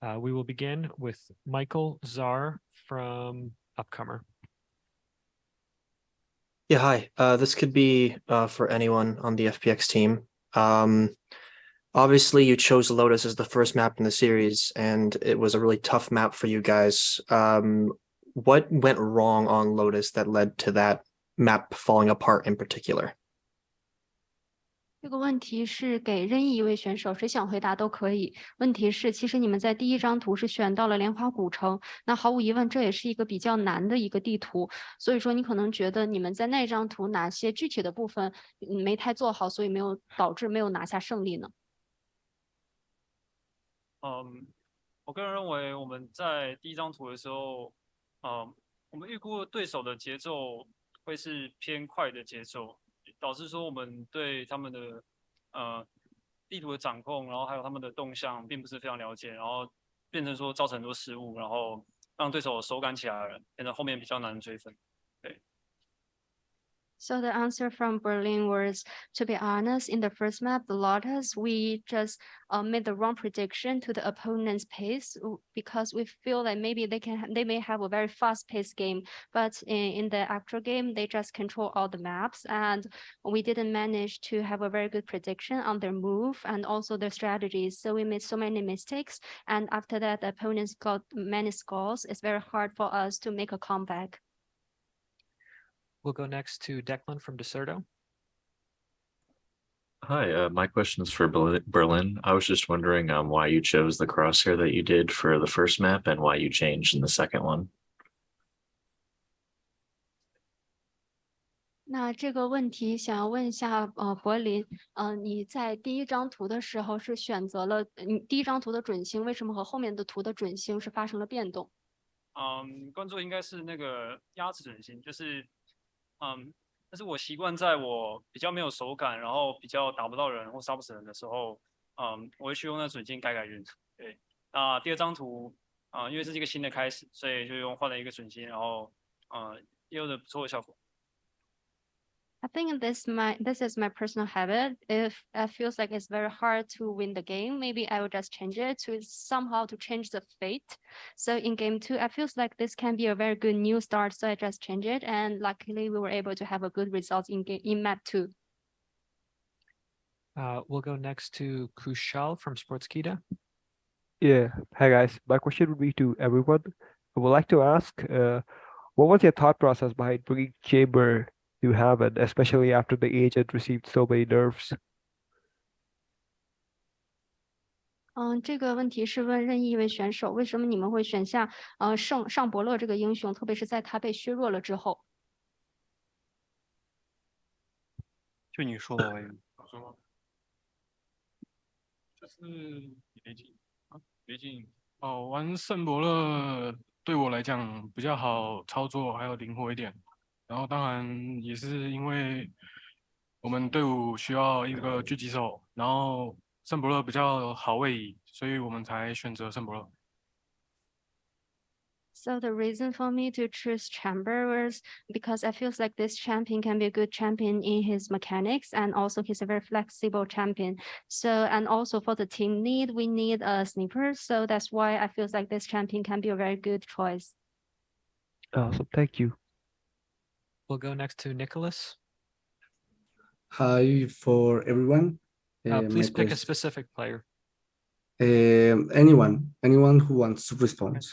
We will begin with Michael Czar from Upcomer. Yeah, hi. This could be for anyone on the FPX team. Obviously, you chose Lotus as the first map in the series, and it was a really tough map for you guys. What went wrong on Lotus that led to that map falling apart in particular? 这个问题是给任意一位选手，谁想回答都可以。问题是，其实你们在第一张图是选到了莲花古城，那毫无疑问，这也是一个比较难的一个地图。所以说，你可能觉得你们在那张图哪些具体的部分没太做好，所以导致没有拿下胜利呢？我个人认为我们在第一张图的时候，我们预估对手的节奏会是偏快的节奏，导致说我们对他们的地图的掌控，然后还有他们的动向并不是非常了解，然后变成说造成很多失误，然后让对手手感起来了，变得后面比较难追分。对。So the answer from Berlin was, to be honest, in the first map, the Lotus, we just made the wrong prediction to the opponent's pace because we feel that maybe they may have a very fast-paced game, but in the actual game, they just control all the maps, and we didn't manage to have a very good prediction on their move and also their strategies. So we made so many mistakes, and after that, the opponents got many scores. It's very hard for us to make a comeback. We'll go next to Declan from Deserto. Hi, my question is for Berlin. I was just wondering why you chose the crosshair that you did for the first map and why you changed in the second one. 那这个问题想要问一下，柏林，你在第一张图的时候是选择了你第一张图的准星，为什么和后面的图的准星是发生了变动？关注应该是那个压制准星，但是我习惯在我比较没有手感，然后比较打不到人或杀不死人的时候，我会去用那准星改运。对，那第二张图，因为这是一个新的开始，所以就换了一个准星，然后也有的不错的效果。I think this is my personal habit. If it feels like it's very hard to win the game, maybe I will just change it to somehow to change the fate. So in game 2, I feels like this can be a very good new start. So I just change it, and luckily we were able to have a good result in map 2. We'll go next to Kushal from Sportskita. Yeah, hi guys. My question would be to everyone. I would like to ask, what was your thought process behind bringing Chamber to Heaven, especially after the agent received so many nerfs? 这个问题是问任意一位选手，为什么你们会选下上伯乐这个英雄，特别是在他被削弱了之后？就你说吧，我也说吗？就是毕竟玩圣伯乐对我来讲比较好操作，还有灵活一点。然后当然也是因为我们队伍需要一个狙击手，然后圣伯乐比较好位移，所以我们才选择圣伯乐。So the reason for me to choose Chamber was because I feels like this champion can be a good champion in his mechanics, and also he's a very flexible champion. So, and also for the team need, we need a sniper. So that's why I feels like this champion can be a very good choice. Awesome, thank you. We'll go next to Nicholas. Hi for everyone. Please pick a specific player. Anyone who wants to respond.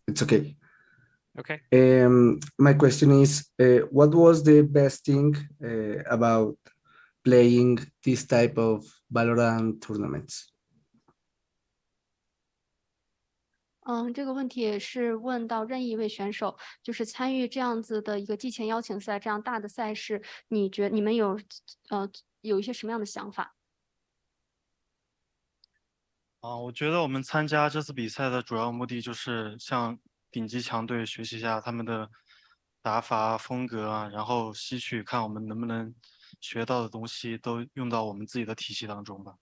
It's okay. Okay. My question is, what was the best thing about playing this type of Valorant tournaments? 这个问题也是问到任意一位选手，就是参与这样子的一个季前邀请赛这样大的赛事，你们有一些什么样的想法？我觉得我们参加这次比赛的主要目的就是向顶级强队学习一下他们的打法风格啊，然后吸取看我们能不能学到的东西都用到我们自己的体系当中吧。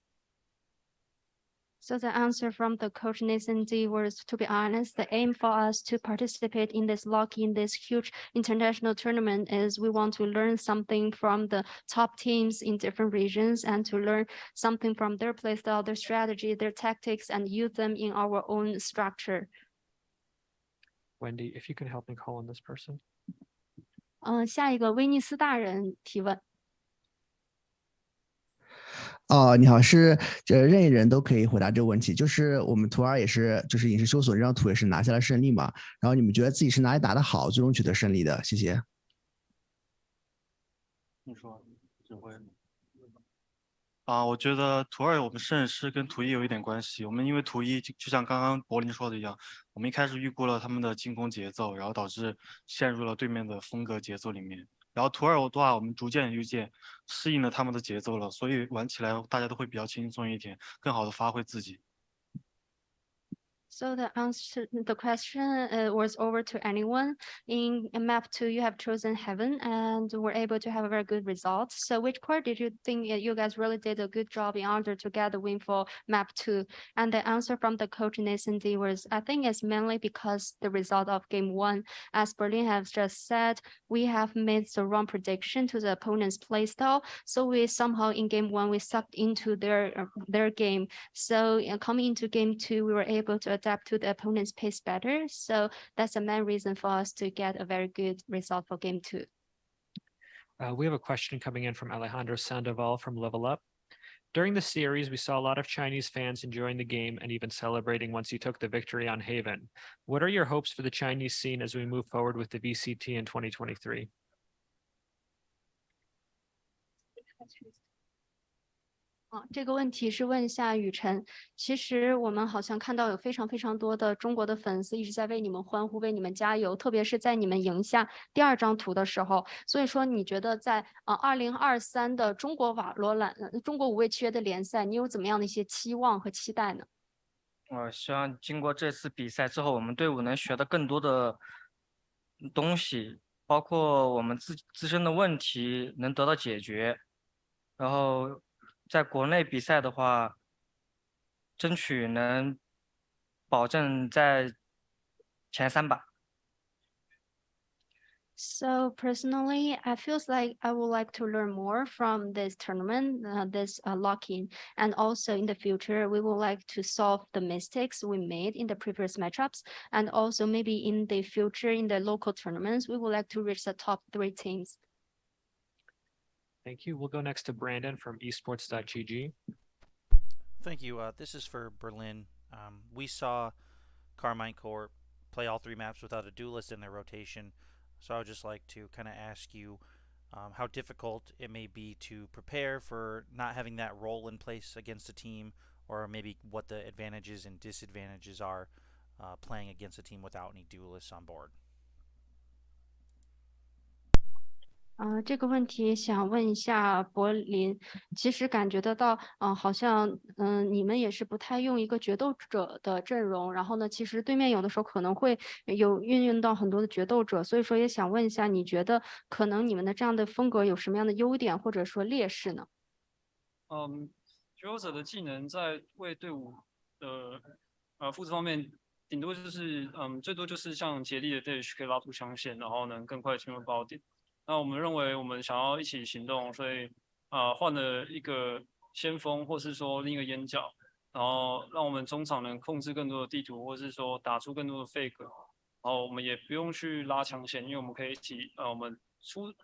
So the answer from the coach Nathan D was, to be honest, the aim for us to participate in this in this huge international tournament is we want to learn something from the top teams in different regions and to learn something from their playstyle, their strategy, their tactics, and use them in our own structure. Wendy, if you can help me call on this person. 下一个威尼斯大人提问。哦，你好，是任意人都可以回答这个问题。就是我们图二也是，就是影视搜索这张图也是拿下了胜利嘛。然后你们觉得自己是哪里打得好，最终取得胜利的？谢谢。你说指挥。我觉得图二我们胜是跟图一有一点关系。我们因为图一就像刚刚柏林说的一样，我们一开始预估了他们的进攻节奏，然后导致陷入了对面的风格节奏里面。然后图二的话，我们逐渐适应了他们的节奏了，所以玩起来大家都会比较轻松一点，更好的发挥自己。So the answer, the question was over to anyone. In map 2, you have chosen heaven and were able to have a very good result. So which part did you think you guys really did a good job in order to get the win for map 2? And the answer from the coach Nathan D was, I think it's mainly because the result of game 1. As Berlin has just said, we have made the wrong prediction to the opponent's playstyle. So we somehow in game 1, we sucked into their game. So coming into game 2, we were able to adapt to the opponent's pace better. So that's the main reason for us to get a very good result for game 2. We have a question coming in from Alejandro Sandoval from Level Up. During the series, we saw a lot of Chinese fans enjoying the game and even celebrating once you took the victory on Haven. What are your hopes for the Chinese scene as we move forward with the VCT in 2023? 这个问题是问一下雨辰。其实我们好像看到有非常多的中国的粉丝一直在为你们欢呼，为你们加油，特别是在你们赢下第2张图的时候。所以说，你觉得在2023的中国中国5位契约的联赛，你有怎么样的一些期望和期待呢？我希望经过这次比赛之后，我们队伍能学到更多的东西，包括我们自身的问题能得到解决，然后在国内比赛的话，争取能保证在前3吧。So personally, I feel like I would like to learn more from this tournament, this lock-in, and also in the future, we would like to solve the mistakes we made in the previous matchups, and also maybe in the future, in the local tournaments, we would like to reach the top 3 teams. Thank you. We'll go next to Brandon from esports.gg. Thank you. This is for Berlin. We saw Carmine Corp play all 3 maps without a duelist in their rotation. So I would just like to kind of ask you how difficult it may be to prepare for not having that role in place against a team, or maybe what the advantages and disadvantages are playing against a team without any duelists on board. 这个问题想问一下柏林，其实感觉得到，好像，你们也是不太用一个决斗者的阵容，然后呢，其实对面有的时候可能会有运用到很多的决斗者，所以说也想问一下，你觉得可能你们的这样的风格有什么样的优点或者说劣势呢？决斗者的技能在为队伍的复制方面，顶多就是最多就是像杰利的 dash 可以拉出枪线，然后能更快进入爆点。那我们认为我们想要一起行动，所以换了一个先锋，或是说另一个烟角，然后让我们中场能控制更多的地图，或是说打出更多的fake，然后我们也不用去拉枪线，因为我们可以一起我们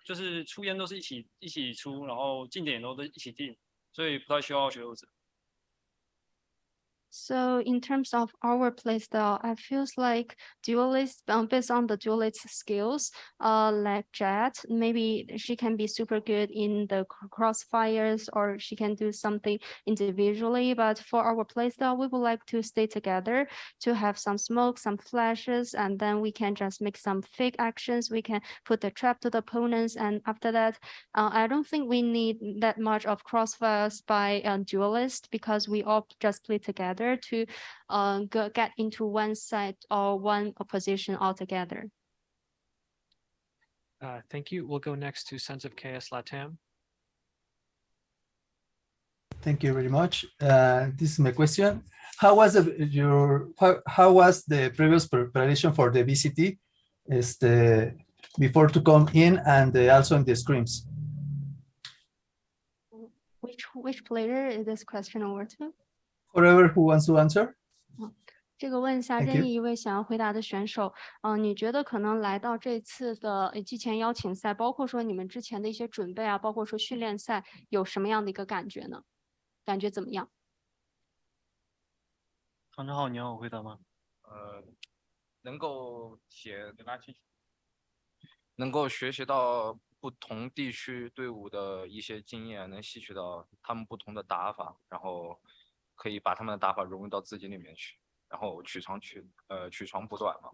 就是出烟都是一起出，然后进点都是一起进，所以不太需要决斗者。So in terms of our playstyle, I feels like Duelist, based on the Duelist skills, like Jet, maybe she can be super good in the crossfires, or she can do something individually. But for our playstyle, we would like to stay together, to have some smoke, some flashes, and then we can just make some fake actions. We can put the trap to the opponents, and after that, I don't think we need that much of crossfires by Duelist, because we all just play together to get into one side or one position altogether. Thank you. We'll go next to Sons of Chaos Latam. Thank you very much. This is my question. How was how was the previous preparation for the VCT before to come in and also in the scrims? Which player is this question over to? Whoever who wants to answer. 这个问一下 Thank 任 you. 意一位想要回答的选手，你觉得可能来到这次的季前邀请赛，包括说你们之前的一些准备啊，包括说训练赛，有什么样的一个感觉呢？感觉怎么样？唐志浩，你要我回答吗？能够能够学习到不同地区队伍的一些经验，能吸取到他们不同的打法，然后可以把他们的打法融入到自己里面去，然后取长补短嘛。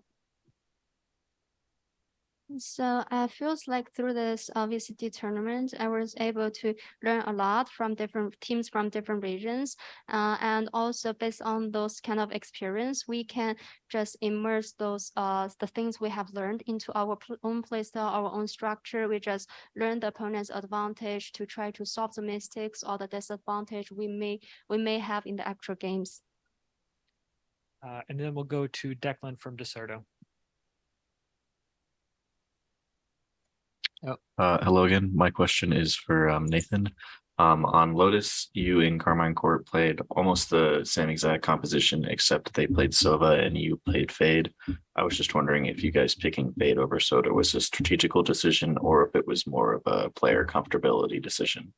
So I feels like through this VCT tournament, I was able to learn a lot from different teams from different regions. And also based on those kind of experience, we can just immerse those the things we have learned into our own playstyle, our own structure. We just learn the opponent's advantage to try to solve the mistakes or the disadvantage we may have in the actual games. And then we'll go to Declan from Deserto. Hello again. My question is for Nathan. On Lotus, you and Carmine Corp played almost the same exact composition, except they played Sova and you played Fade. I was just wondering if you guys picking Fade over Soda was a strategical decision or if it was more of a player comfortability decision.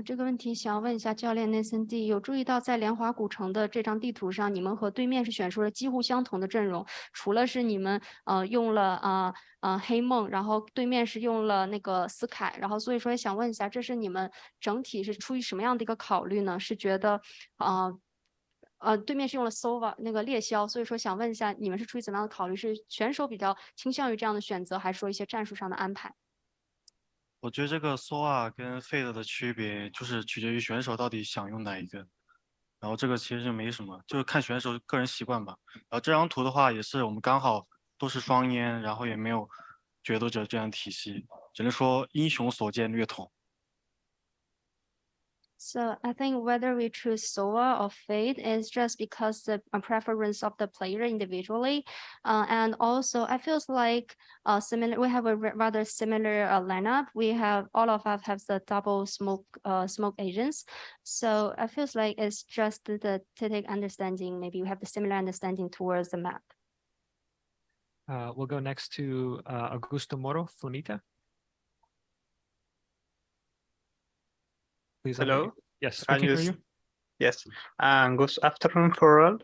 这个问题想要问一下教练内森 D， 有注意到在莲华古城的这张地图上，你们和对面是选出了几乎相同的阵容，除了是你们用了黑梦，然后对面是用了那个斯凯，然后所以说想问一下，这是你们整体是出于什么样的一个考虑呢？是觉得对面是用了 Sova 那个猎枭，所以说想问一下，你们是出于怎么样的考虑？是选手比较倾向于这样的选择，还是说一些战术上的安排？我觉得这个 SOA 跟 Fade 的区别就是取决于选手到底想用哪一个，然后这个其实就没什么，就是看选手个人习惯吧。然后这张图的话也是我们刚好都是双烟，然后也没有决斗者这样体系，只能说英雄所见略同。So I think whether we choose Sova or Fade is just because the preference of the player individually, and also I feels like similar. We have a rather similar lineup. We have all of us have the double smoke agents, so I feels like it's just the tactic understanding. Maybe we have the similar understanding towards the map. We'll go next to Augusto Moro, Flamita. Please. Hello. Yes, we can hear you. Yes. Good afternoon for all.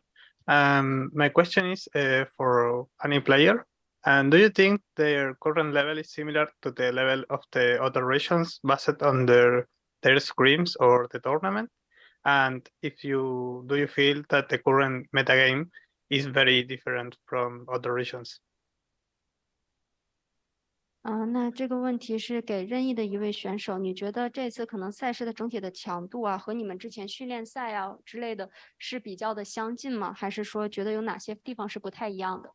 My question is for any player. And do you think their current level is similar to the level of the other regions based on their scrims or the tournament? And do you feel that the current metagame is very different from other regions? 那这个问题是给任意的一位选手，你觉得这次可能赛事的整体的强度啊，和你们之前训练赛啊之类的是比较的相近吗？还是说觉得有哪些地方是不太一样的？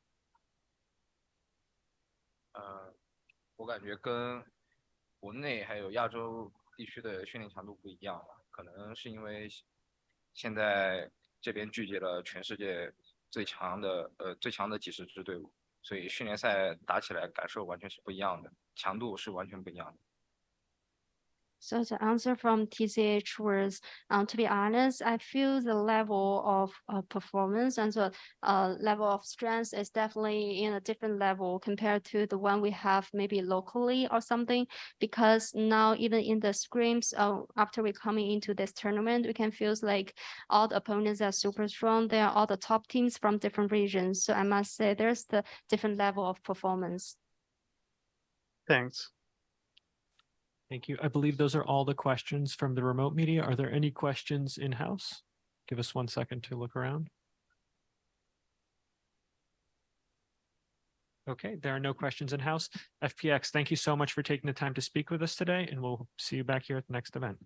我感觉跟国内还有亚洲地区的训练强度不一样吧，可能是因为现在这边聚集了全世界最强的几十支队伍。所以训练赛打起来感受完全是不一样的，强度是完全不一样的。So the answer from TCH was, to be honest, I feel the level of performance and the level of strength is definitely in a different level compared to the one we have maybe locally or something. Because now even in the scrims, after we coming into this tournament, we can feel like all the opponents are super strong. They are all the top teams from different regions. So I must say there's the different level of performance. Thanks. Thank you. I believe those are all the questions from the remote media. Are there any questions in-house? Give us 1 second to look around. Okay, there are no questions in-house. FPX, thank you so much for taking the time to speak with us today, and we'll see you back here at the next event.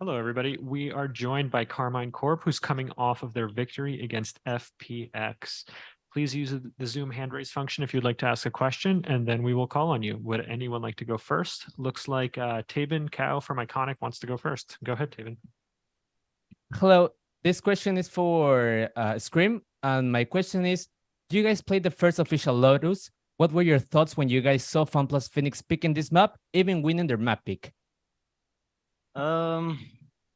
Hello, everybody. We are joined by Carmine Corp, who's coming off of their victory against FPX. Please use the Zoom hand raise function if you'd like to ask a question, and then we will call on you. Would anyone like to go first? Looks like Tabin Cow from Iconic wants to go first. Go ahead, Tabin. Hello, this question is for Scream, and my question is, do you guys play the first official Lotus? What were your thoughts when you guys saw FunPlus Phoenix picking this map, even winning their map pick?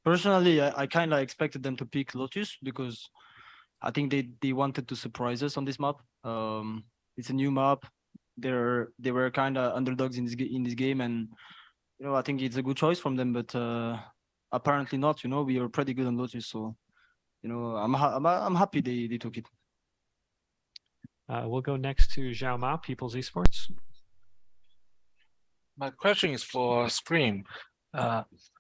Personally, I kind of expected them to pick Lotus because I think they wanted to surprise us on this map. It's a new map. They were kind of underdogs in this game, and I think it's a good choice from them. But apparently not. We are pretty good on Lotus, so I'm happy they took it. We'll go next to Zhao Ma, People's Esports. My question is for Scream.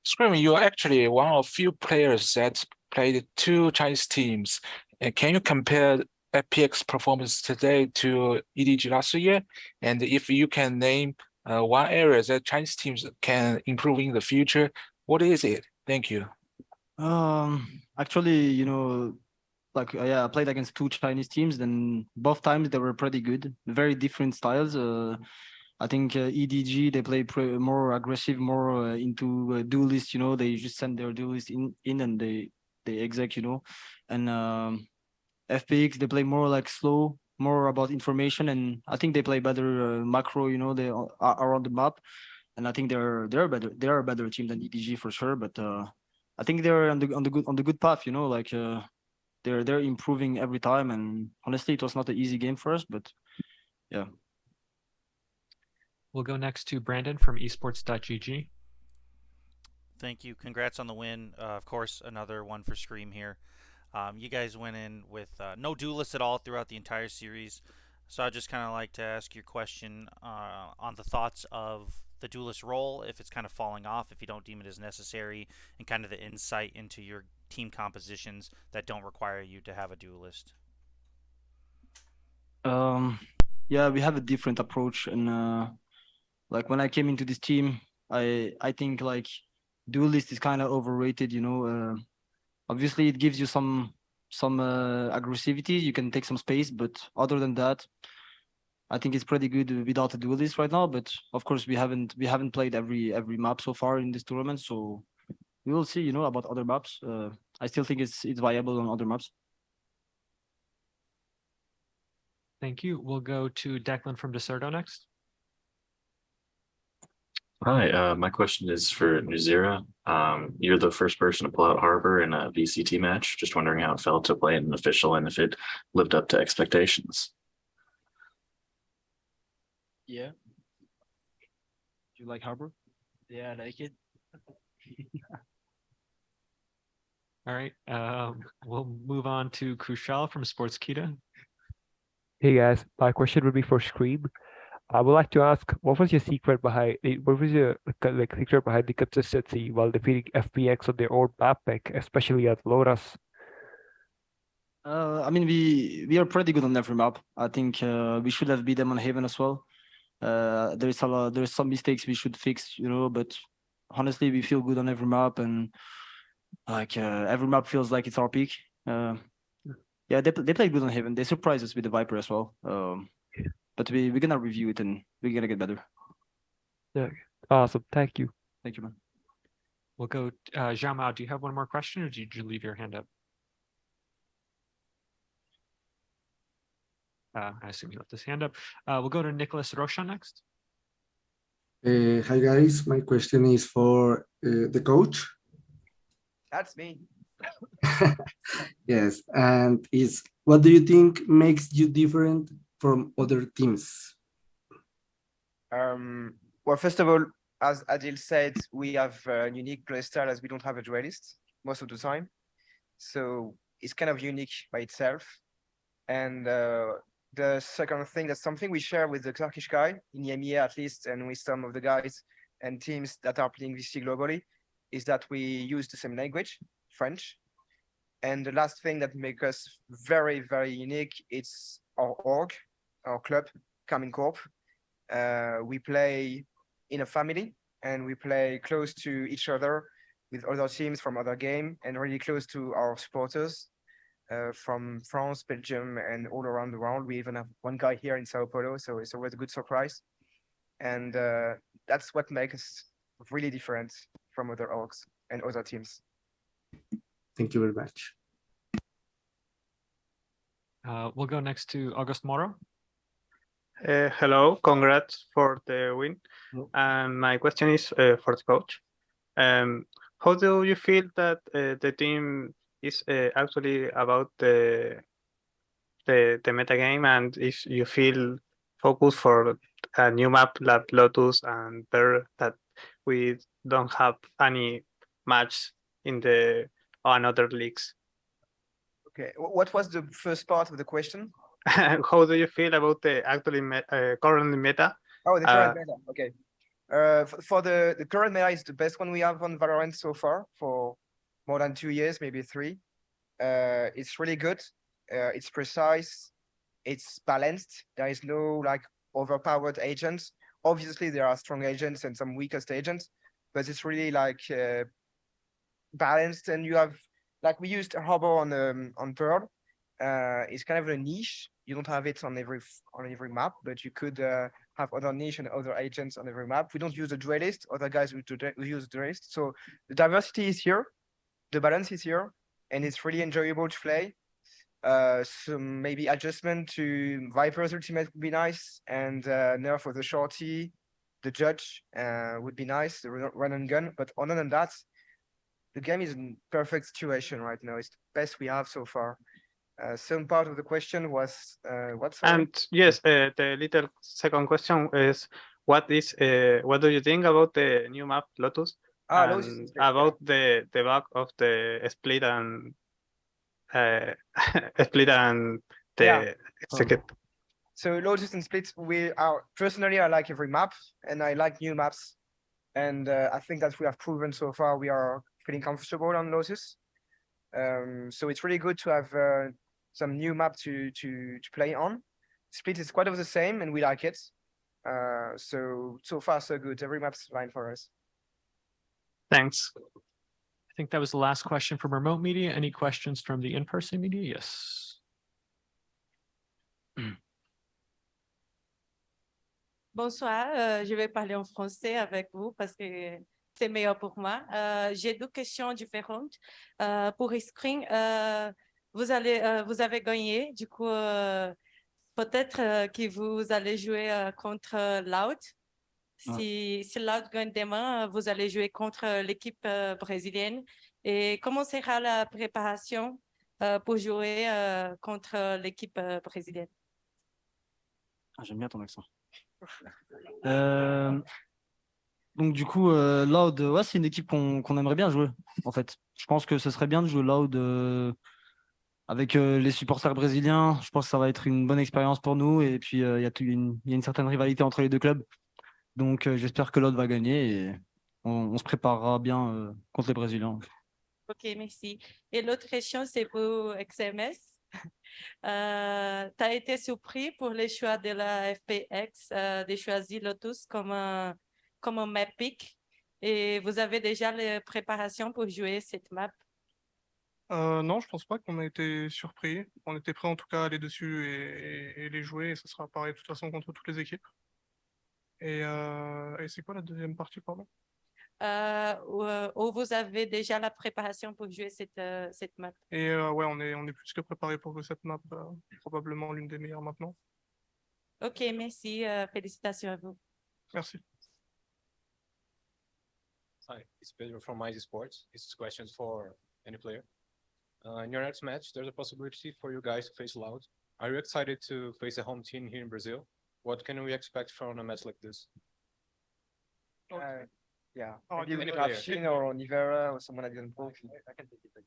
Scream, you're actually one of few players that played two Chinese teams. And can you compare FPX performance today to EDG last year? And if you can name one area that Chinese teams can improve in the future, what is it? Thank you. Actually, I played against two Chinese teams, then both times they were pretty good, very different styles. I think EDG, they play more aggressive, more into Duelist, they just send their Duelist in and they exec, and FPX, they play more like slow, more about information, and I think they play better macro, they are around the map, and I think they're a better team than EDG for sure, but I think they're on the good path, they're improving every time, and honestly, it was not an easy game for us, but yeah. We'll go next to Brandon from esports.gg. Thank you. Congrats on the win. Of course, another one for Scream here. You guys went in with no Duelist at all throughout the entire series. So I'd just kind of like to ask your question on the thoughts of the Duelist role, if it's kind of falling off, if you don't deem it as necessary, and kind of the insight into your team compositions that don't require you to have a Duelist. Yeah, we have a different approach, and like when I came into this team, I think like Duelist is kind of overrated. Obviously it gives you some aggressivity. You can take some space, but other than that, I think it's pretty good without a Duelist right now. But of course, we haven't played every map so far in this tournament, so we will see. About other maps. I still think it's viable on other maps. Thank you. We'll go to Declan from Deserto next. Hi, my question is for Nuzira. You're the first person to pull out Harbor in a VCT match. Just wondering how it felt to play in an official and if it lived up to expectations. Yeah. Do you like Harbor? Yeah, I like it. All right. We'll move on to Kushal from Sportskita. Hey guys, my question would be for Scream. I would like to ask, what was your secret behind the consistency while defeating FPX on their own map pick, especially at Lotus? I mean, we are pretty good on every map. I think we should have beat them on Haven as well. There's some mistakes we should fix, but honestly, we feel good on every map, and like every map feels like it's our peak. Yeah, they played good on Haven. They surprised us with the Viper as well. But we're gonna review it and we're gonna get better. Yeah, awesome. Thank you. Thank you, man. We'll go, Zhao Mao, do you have one more question or did you leave your hand up? I assume you left his hand up. We'll go to Nicholas Roshan next. Hi guys, my question is for the coach. That's me. Yes, and what do you think makes you different from other teams? Well, first of all, as Adil said, we have a unique playstyle as we don't have a duelist most of the time. So it's kind of unique by itself. And the second thing, that's something we share with the Turkish guy in EMEA at least, and with some of the guys and teams that are playing VC globally, is that we use the same language, French. And the last thing that makes us very, very unique, it's our org, our club, Carmine Corp. We play in a family and we play close to each other. with other teams from other game and really close to our supporters from France, Belgium, and all around the world. We even have one guy here in Sao Paulo, so it's always a good surprise. And that's what makes us really different from other orgs and other teams. Thank you very much. We'll go next to August Moro. Hello, congrats for the win. My question is for the coach. How do you feel that the team is actually about the meta game, and if you feel focused for a new map like Lotus and there that we don't have any match in the another leagues? Okay, what was the first part of the question? How do you feel about the actually current meta? Oh, the current meta. Okay. For the current meta is the best one we have on Valorant so far for more than 2 years, maybe 3. It's really good. It's precise. It's balanced. There is no like overpowered agents. Obviously, there are strong agents and some weakest agents, but it's really like balanced. And you have like we used Harbor on Pearl. It's kind of a niche. You don't have it on every map, but you could have other niche and other agents on every map. We don't use a Duelist. Other guys who use Duelist. So the diversity is here, the balance is here, and it's really enjoyable to play. Some maybe adjustment to Viper's ultimate would be nice, and nerf for the shorty, the judge would be nice, the run and gun. But other than that, the game is in perfect situation right now. It's the best we have so far. Some part of the question was what? Sorry? And yes, the little second question is what do you think about the new map Lotus? Lotus And is great, about the bug of the split and split and the second. So Lotus and Split, we are personally I like every map and I like new maps, and I think that we have proven so far we are feeling comfortable on Lotus. So it's really good to have some new map to play on. Split is quite of the same, and we like it. So far so good. Every map's fine for us. Thanks. I think that was the last question from remote media. Any questions from the in-person media? Yes. Bonsoir, je vais parler en français avec vous parce que c'est meilleur pour moi. J'ai 2 questions différentes. Pour Screen, vous avez gagné, du coup, peut-être que vous allez jouer contre Loud. Si Loud gagne demain, vous allez jouer contre l'équipe brésilienne. Et comment sera la préparation pour jouer contre l'équipe brésilienne? J'aime bien ton accent. Donc du coup, Loud, ouais, c'est une équipe qu'on aimerait bien jouer, en fait. Je pense que ce serait bien de jouer Loud avec les supporters brésiliens. Je pense que ça va être une bonne expérience pour nous. Et puis, il y a une certaine rivalité entre les 2 clubs. Donc, j'espère que Loud va gagner et on se préparera bien contre les Brésiliens. Ok, merci. Et l'autre question, c'est pour XMS. Tu as été surpris pour les choix de la FPX de choisir Lotus comme un map pick et vous avez déjà les préparations pour jouer cette map? Non, je pense pas qu'on a été surpris. On était prêt en tout cas à aller dessus et les jouer, et ça sera pareil de toute façon contre toutes les équipes. Et c'est quoi la deuxième partie, pardon? Où vous avez déjà la préparation pour jouer cette map? Et ouais, on est plus que préparé pour jouer cette map, probablement l'une des meilleures maintenant. Ok, merci. Félicitations à vous. Merci. Hi, it's Pedro from Mighty Sports. This question is for any player. In your next match, there's a possibility for you guys to face Loud. Are you excited to face a home team here in Brazil? What can we expect from a match like this? Yeah, Oh, maybe any we have player. Shin or Nivera or someone that didn't play. I can take it.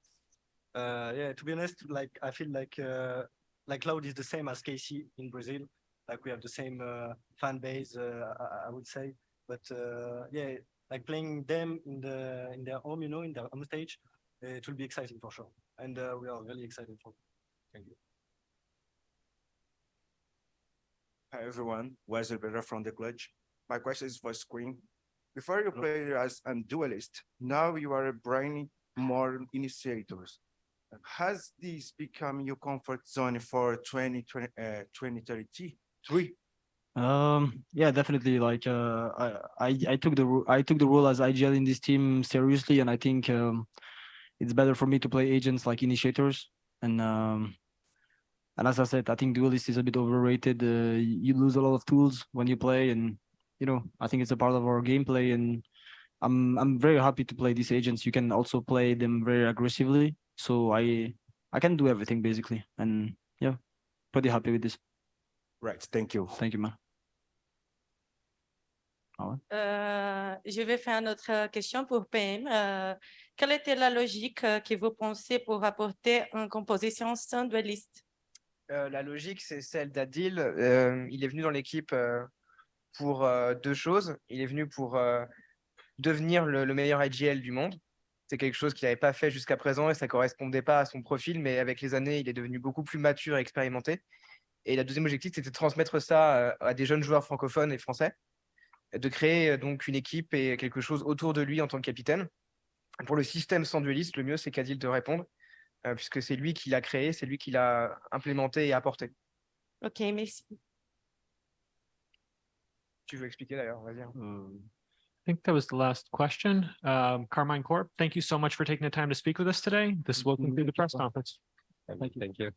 Yeah, to be honest, like I feel like Loud is the same as KC in Brazil. Like we have the same fan base, I would say. But yeah, like playing them in their home, in their home stage, it will be exciting for sure. And we are really excited for it. Thank you. Hi everyone, Wesley Better from The Clutch. My question is for Screen. Before you play as a duelist, now you are bringing more initiators. Has this become your comfort zone for 2033? Yeah, definitely. Like I took the role as IGL in this team seriously, and I think it's better for me to play agents like initiators. And as I said, I think Duelist is a bit overrated. You lose a lot of tools when you play, and I think it's a part of our gameplay. And I'm very happy to play these agents. You can also play them very aggressively, so I can do everything basically. And yeah, pretty happy with this. Right. Thank you. Thank you, man. Je vais faire une autre question pour PM. Quelle était la logique que vous pensez pour apporter une composition sans dueliste? La logique, c'est celle d'Adil. Il est venu dans l'équipe pour deux choses. Il est venu pour devenir le meilleur IGL du monde. C'est quelque chose qu'il n'avait pas fait jusqu'à présent et ça ne correspondait pas à son profil, mais avec les années, il est devenu beaucoup plus mature et expérimenté. Et la deuxième objectif, c'était de transmettre ça à des jeunes joueurs francophones et français, de créer donc une équipe et quelque chose autour de lui en tant que capitaine. Pour le système sans dueliste, le mieux, c'est qu'Adil te réponde, puisque c'est lui qui l'a créé, c'est lui qui l'a implémenté et apporté. Ok, merci. Tu veux expliquer d'ailleurs, vas-y. I think that was the last question. Carmine Corp, thank you so much for taking the time to speak with us today. This will conclude the press conference. Thank you.